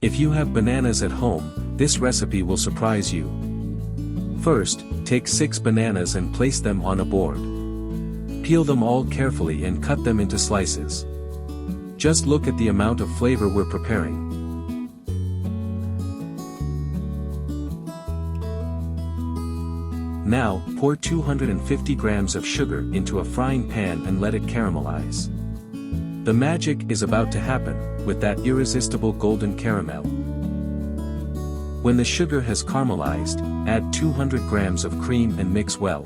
If you have bananas at home, this recipe will surprise you. First, take 6 bananas and place them on a board. Peel them all carefully and cut them into slices. Just look at the amount of flavor we're preparing. Now, pour 250 grams of sugar into a frying pan and let it caramelize. The magic is about to happen, with that irresistible golden caramel. When the sugar has caramelized, add 200 grams of cream and mix well.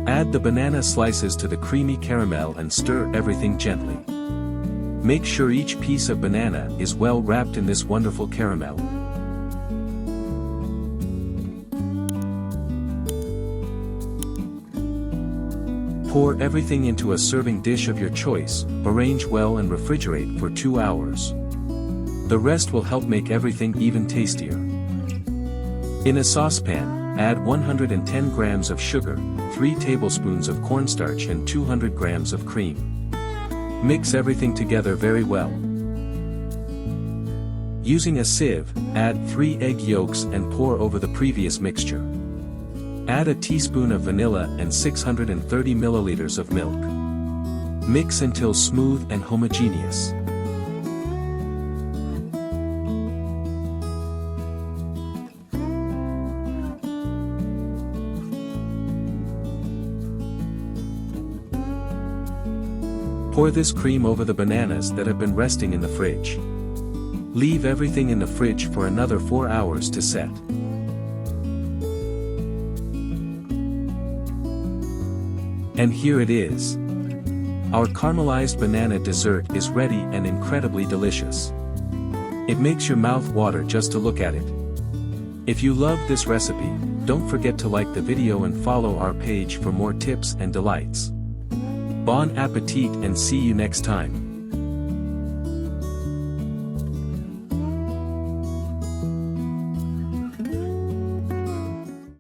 Add the banana slices to the creamy caramel and stir everything gently. Make sure each piece of banana is well wrapped in this wonderful caramel. Pour everything into a serving dish of your choice, arrange well and refrigerate for 2 hours. The rest will help make everything even tastier. In a saucepan, add 110 grams of sugar, 3 tablespoons of cornstarch and 200 grams of cream. Mix everything together very well. Using a sieve, add 3 egg yolks and pour over the previous mixture. Add a teaspoon of vanilla and 630 milliliters of milk. Mix until smooth and homogeneous. Pour this cream over the bananas that have been resting in the fridge. Leave everything in the fridge for another 4 hours to set. And here it is. Our caramelized banana dessert is ready and incredibly delicious. It makes your mouth water just to look at it. If you love this recipe, don't forget to like the video and follow our page for more tips and delights. Bon appetit and see you next time.